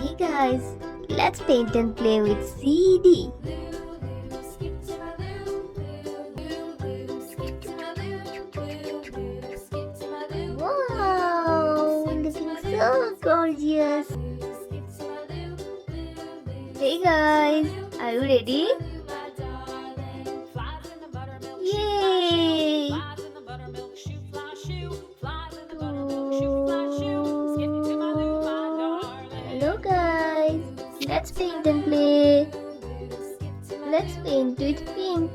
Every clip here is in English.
Hey guys, let's paint and play with CD. Wow, looking so gorgeous. Hey guys, are you ready? Yay! Hello guys, let's paint and play. Let's paint with pink.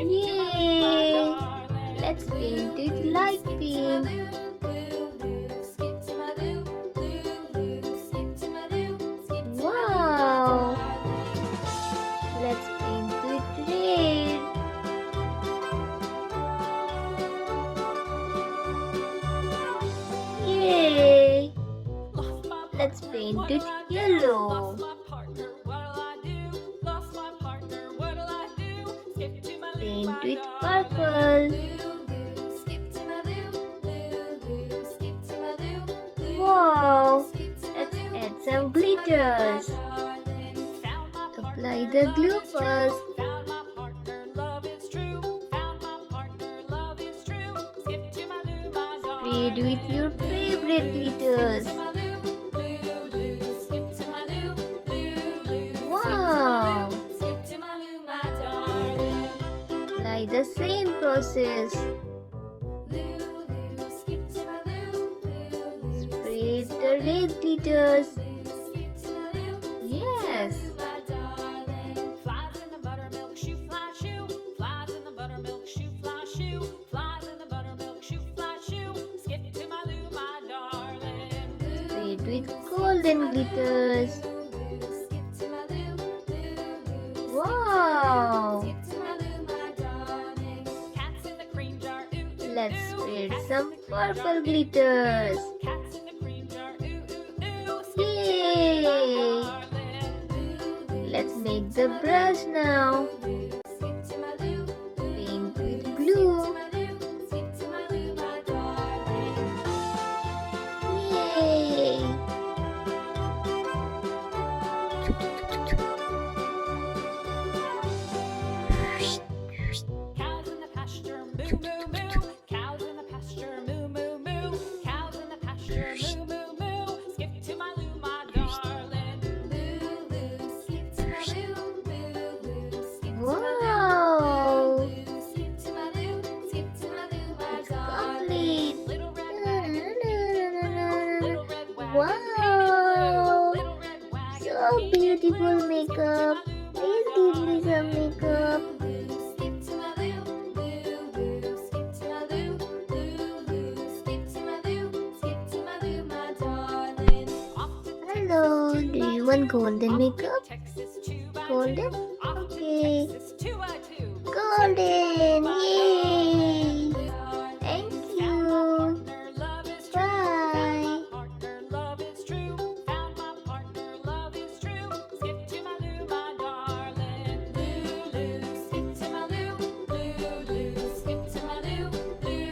Yay! Let's paint it light pink. Wow! Let's paint it red. Yay! Let's paint it yellow. Paint with purple. Wow! Let's add some glitters. Apply the glue first. Spread with your favorite glitters. Wow! Apply the same process. Spread the red glitters. Yes. Spread with golden glitters. Wow! Let's spread some purple glitters. Yay! Let's make the brush now. Paint with glue. Yay! Wow! It's complete! Wow! So beautiful makeup! Please give me some makeup! Hello, do you want golden makeup? Golden? Okay. Golden! Yay! Thank you! Bye!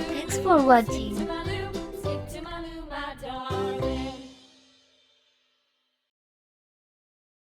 Thanks for watching.